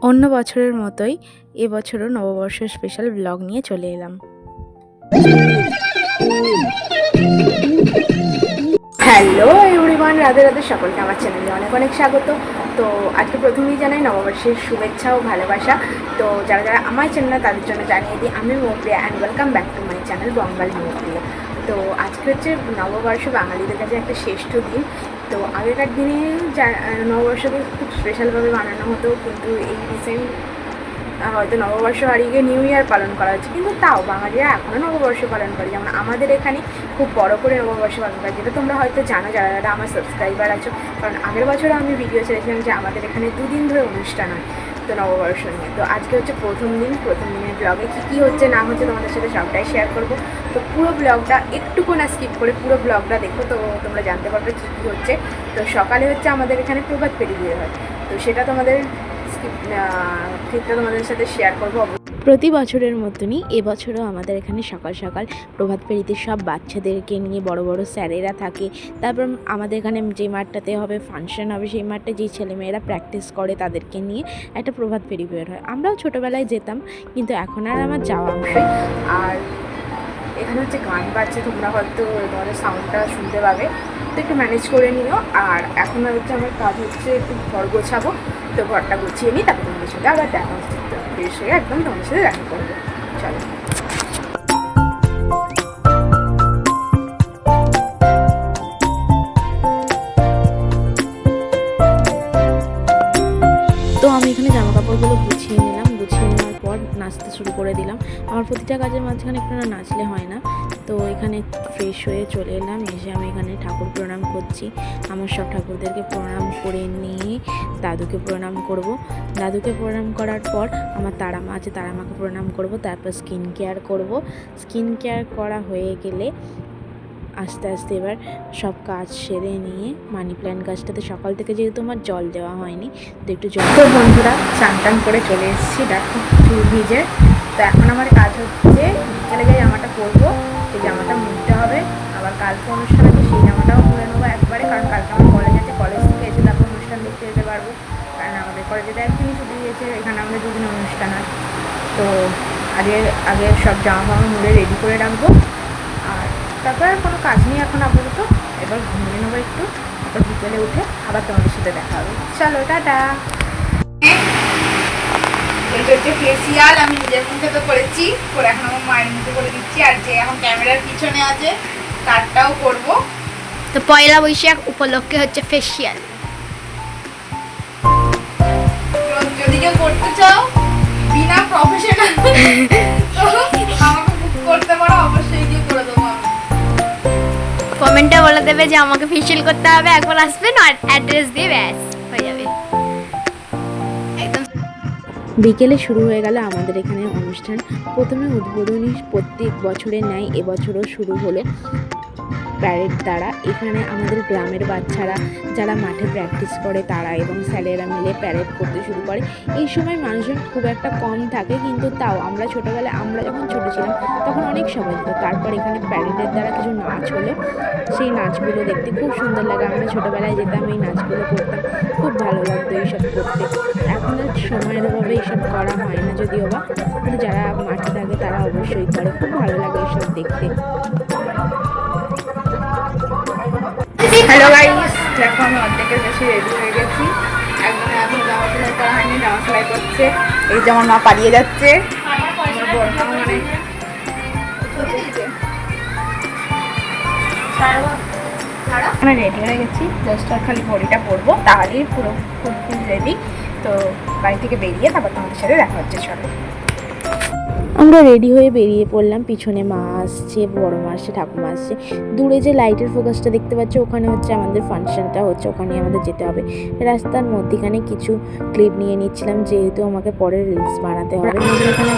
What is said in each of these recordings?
অন্য বছরের মতোই এবছরও নববর্ষের স্পেশাল ব্লগ নিয়ে চলে এলাম। হ্যালো এভরিওয়ান, রাধে রাধে, সকলকে আমার চ্যানেলে অনেক অনেক স্বাগত। তো আজকে প্রথমেই জানাই নববর্ষের শুভেচ্ছা ও ভালোবাসা। তো যারা যারা আমার চ্যানেল তাদের জন্য জানিয়ে দিই, আমি Moupriya and welcome back to my channel Bangal Moupriya. তো আজকে হচ্ছে নববর্ষ, বাঙালিদের কাছে একটা শ্রেষ্ঠ দিন। তো আগেকার দিনে নববর্ষকে খুব স্পেশালভাবে বানানো হতো, কিন্তু এই রিসেন্ট হয়তো নববর্ষ হারিয়ে গিয়ে নিউ ইয়ার পালন করা হচ্ছে, কিন্তু তাও বাঙালিরা এখনও নববর্ষ পালন করে। যেমন আমাদের এখানে খুব বড় করে নববর্ষ পালন করে, যেটা তোমরা হয়তো জানো যারা যারা আমার সাবস্ক্রাইবার আছো। কারণ আগের বছরও আমি ভিডিও ছেড়েছিলাম যে আমাদের এখানে 2 দিন ধরে অনুষ্ঠান হয় তো নববর্ষ নিয়ে। তো আজকে হচ্ছে প্রথম দিনের ব্লগে কী হচ্ছে না হচ্ছে তোমাদের সাথে সবটাই শেয়ার করবো। তো পুরো ব্লগটা একটুকু না স্কিপ করে পুরো ব্লগটা দেখো, তো তোমরা জানতে পারবে কী হচ্ছে। তো সকালে হচ্ছে আমাদের এখানে প্রভাত পেরি বিয়ে হয়, তো সেটা তোমাদের ঠিকটা তোমাদের সাথে শেয়ার করবো। প্রতি বছরের মতনই এবছরও আমাদের এখানে সকাল সকাল প্রভাত ফেরিতে সব বাচ্চাদেরকে নিয়ে বড় বড় স্যারেরা থাকে। তারপর আমাদের এখানে যে মাঠটাতে হবে ফাংশন হবে, সেই মাঠে যেই ছেলেমেয়েরা প্র্যাকটিস করে তাদেরকে নিয়ে একটা প্রভাত ফেরি বের হয়। আমরাও ছোটোবেলায় যেতাম, কিন্তু এখন আর আমার যাওয়া হয়। আর এখানে হচ্ছে গান বাজছে, তোমরা হয়তো তোমাদের সাউন্ডটা শুনতে পাবে, তো একটু ম্যানেজ করে নিও। আর এখন হচ্ছে আমার কাজ হচ্ছে একটু ঘর গোছাবো, তো ঘরটা গুছিয়ে নিই, তারপর তোমাদের সাথে আবার দেখা হচ্ছে। ফ্রেশ হয়ে একদম তোমাদের সাথে দেখা করবো, চলো। তো আমি এখানে জামা কাপড়গুলো গুছিয়ে নিলাম, গুছিয়ে নেওয়ার পর নাচতে শুরু করে দিলাম। আমার প্রতিটা কাজের মাঝখানে একটু না নাচলে হয় না। তো এখানে ফ্রেশ হয়ে চলে এলাম, এসে আমি এখানে ঠাকুর প্রণাম করছি। আমার সব ঠাকুরদেরকে প্রণাম করে নিয়ে দাদুকে প্রণাম করব। দাদুকে প্রণাম করার পর আমার তারা মা আছে, তারা মাকে প্রণাম করব। তারপর স্কিন কেয়ার করব। স্কিন কেয়ার করা হয়ে গেলে আস্তে আস্তে এবার সব কাজ সেরে নিয়ে মানি প্ল্যান্ট গাছটাতে সকাল থেকে যেহেতু আমার জল দেওয়া হয়নি, তো একটু জল। তো বন্ধুরা, চান টান করে চলে এসেছি, দেখো চুল ভিজে। তো এখন আমার কাজ হচ্ছে বিকেলে যে জামাটা পরবো, সেই জামাটা মুছতে হবে। আবার কালকে অনুষ্ঠান আছে, সেই জামাটাও পরে নেবো একবারে, কারণ কালকে আমার কলেজ আছে। কলেজ থেকে এসে তারপর অনুষ্ঠান দেখতে যেতে পারবো, কারণ আমাদের কলেজেতে একদিনই ছুটি দিয়েছে, এখানে আমাদের 2 দিন অনুষ্ঠান হয়। তো আগে সব জামা ফামা মুড়ে রেডি করে রাখবো। আর তারপর আর কোনো কাজ নেই এখন আপাতত, এবার ঘুমিয়ে নেবো একটু, তারপর বিকেলে উঠে আবার তোমাদের সাথে দেখা হবে। চলো টাটা। এটা হচ্ছে ফেসিয়াল, আমি নিজের মুখে তো করেছি, করে এখন আমার মায়ের মুখে করে দিচ্ছি। আর যে এখন ক্যামেরার পিছনে আছে তারটাও করবো। তো পয়লা বৈশাখ উপলক্ষে হচ্ছে ফেসিয়াল। যদি কেউ করতে চাও বিনা প্রফেশনাল আমাকে বুক করতে পারো, অবশ্যই গিয়ে করে দেবো। কমেন্টে বলে দেবে যে আমাকে ফেসিয়াল করতে হবে, একবার আসবেন আর অ্যাড্রেস দিয়ে ব্যাস হয়ে যাবে একদম। বিকেলে শুরু হয়ে গেল আমাদের এখানে অনুষ্ঠান। প্রথমে উদ্বোধনী প্রত্যেক বছরের ন্যায় এবছরও শুরু হলো প্যারেড দ্বারা। এখানে আমাদের গ্রামের বাচ্চারা যারা মাঠে প্র্যাকটিস করে তারা এবং স্যারেরা মিলে প্যারেড করতে শুরু করে। এই সময় মানুষজন খুব একটা কম থাকে, কিন্তু তাও আমরা ছোটোবেলায় আমরা যখন ছোটো ছিলাম তখন অনেক সবাই যেত। তারপর এখানে প্যারেডের দ্বারা কিছু নাচ হলো, সেই নাচগুলো দেখতে খুব সুন্দর লাগে। আমরা ছোটোবেলায় যেতাম, এই নাচগুলো করতাম, খুব ভালো লাগতো এইসব করতে। এখন আর সময়ের অভাবে এইসব করা হয় না যদিও বা, কিন্তু যারা মাঠে থাকে তারা অবশ্যই করে, খুব ভালো লাগে এইসব দেখতে। হ্যালো গাইস, দেখো আমি অর্ধেকের বেশি রেডি হয়ে গেছি। একদম এখন জামা সেলাই করা হয়নি, জামা সেলাই করছে। এই যে আমার মা পালিয়ে যাচ্ছে, মানে আমি রেডি হয়ে গেছি, জাস্ট আর খালি ঘড়িটা পরবো, তাহলেই পুরো ফুল রেডি। তো বাড়ি থেকে বেরিয়ে তারপর তোমাদের সাথে দেখা হচ্ছে, চলো। আমরা রেডি হয়ে বেরিয়ে পড়লাম। পিছনে মা আসছে, বড় মা আসছে, ঠাকুমা আসছে। দূরে যে লাইটের ফোকাসটা দেখতে পাচ্ছ, ওখানে হচ্ছে আমাদের ফাংশনটা হচ্ছে, ওখানে আমাদের যেতে হবে। রাস্তার মধ্যেখানে কিছু ক্লিপ নিয়ে নিচ্ছিলাম, যেহেতু আমাকে পরে রিলস বানাতে হবে। আমাদের এখানে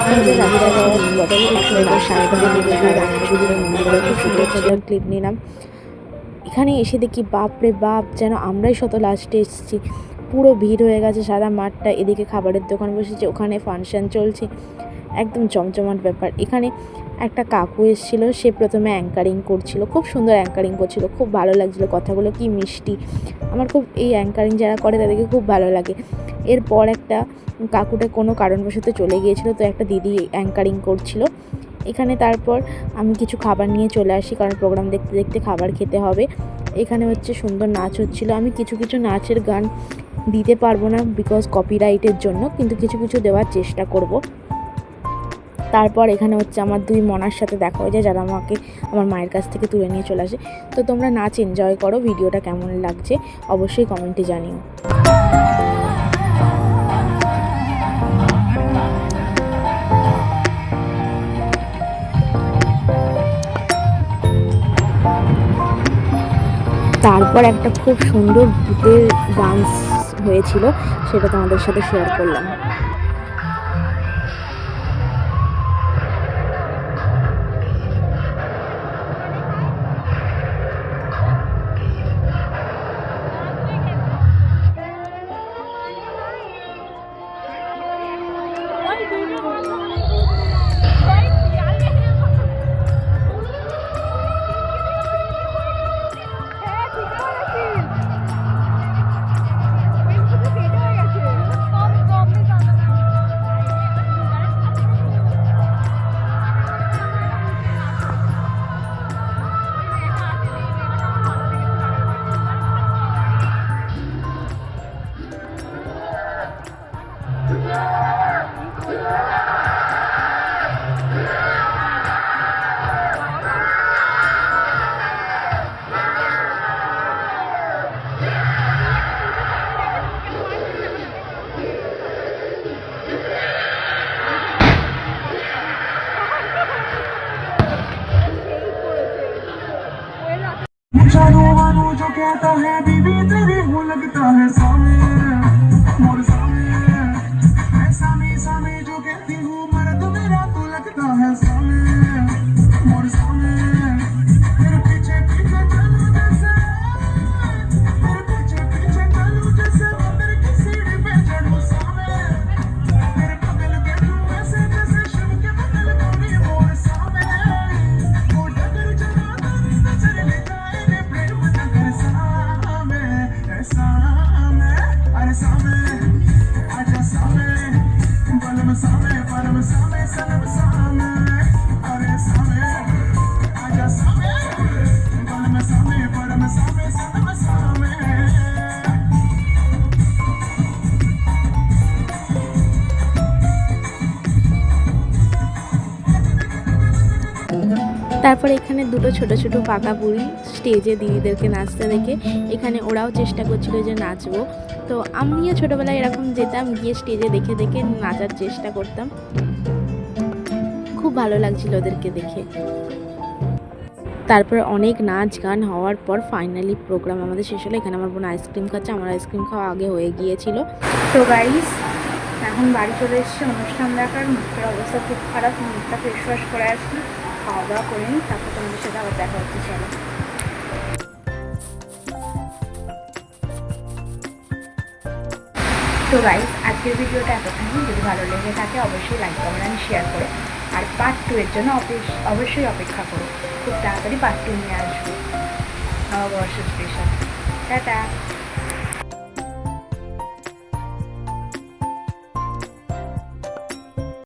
ক্লিপ নিলাম। এখানে এসে দেখি বাপরে বাপ, যেন আমরাই শত লাস্টে এসেছি। পুরো ভিড় হয়ে গেছে সারা মাঠটা। এদিকে খাবারের দোকান বসেছে, ওখানে ফাংশন চলছে। একদম জমজমাট ব্যাপার। এখানে একটা কাকু এসেছিল, সে প্রথমে অ্যাঙ্কারিং করছিল, খুব সুন্দর অ্যাঙ্কারিং করছিল, খুব ভালো লাগছিলো, কথাগুলো কি মিষ্টি। আমার খুব এই অ্যাঙ্কারিং যারা করে তাদেরকে খুব ভালো লাগে। এরপর একটা কাকুটা কোনো কারণবশত চলে গিয়েছিলো, তো একটা দিদি অ্যাঙ্কারিং করছিল এখানে। তারপর আমি কিছু খাবার নিয়ে চলে আসি, কারণ প্রোগ্রাম দেখতে দেখতে খাবার খেতে হবে। এখানে হচ্ছে সুন্দর নাচ হচ্ছিলো। আমি কিছু কিছু নাচের গান দিতে পারবো না বিকজ কপিরাইটের জন্য, কিন্তু কিছু কিছু দেওয়ার চেষ্টা করব। তারপর এখানে হচ্ছে আমার 2 মনার সাথে দেখা হয়ে যায়, যারা আমাকে আমার মায়ের কাছ থেকে তুলে নিয়ে চলে আসে। তো তোমরা নাচ এনজয় করো, ভিডিওটা কেমন লাগছে অবশ্যই কমেন্টে জানিও। তারপর একটা খুব সুন্দর ভূতের ডান্স হয়েছিল, সেটা তোমাদের সাথে শেয়ার করলাম। जो कहता है बीबी तेरी वो लगता है सामे मोर सामे ऐसा में सामे जो कहती हूँ मर्द मेरा तो लगता है सामे मोर सामे तेरे पीछे पीछे चलूं जैसे तेरे पीछे पीछे चलूं जैसे मैं तेरे की सीढ़ी पे चढ़ूं सामे तेरे बगल बैठूं ऐसे जैसे शिव के बगल गोरी मोर सामे वो डगर चला कर नजर ले जाए रे प्रेम नगर सामे ऐसा मैं अरे सामे आजा सामे बलम सामे परम सामे सनम सामे अरे सामे आजा सामे बलम सामे परम सामे सनम सामे। তারপরে এখানে দুটো ছোট ছোট পাকা বুড়ি স্টেজে দিদিদেরকে নাচতে দেখে এখানে ওরাও চেষ্টা করছিল যে নাচবো। তো আমিও ছোটোবেলায় এরকম যেতাম, গিয়ে স্টেজে দেখে দেখে নাচার চেষ্টা করতাম, খুব ভালো লাগছিল ওদেরকে দেখে। তারপর অনেক নাচ গান হওয়ার পর ফাইনালি প্রোগ্রাম আমাদের শেষ হলো। এখানে আমার বোন আইসক্রিম খাচ্ছে, আমার আইসক্রিম খাওয়া আগে হয়ে গিয়েছিল। তো গাইস এখন বাড়ি চলে এসেছে অনুষ্ঠান দেখার, মুখের অবস্থা খুব খারাপ, মুখটা ফেস ওয়াশ করে আসি, খাওয়া দাওয়া করে নিই, তারপর তোমাদের সাথে আবার দেখা হচ্ছে। চলো। তো গাইস আজকের ভিডিওটা এতখানি, যদি ভালো লেগে থাকে অবশ্যই লাইক কমেন্ট শেয়ার করে, আর পার্ট 2 এর জন্য অবশ্যই অপেক্ষা করো, খুব তাড়াতাড়ি পার্ট 2 নিয়ে আসবো নববর্ষ স্পেশাল। টাটা।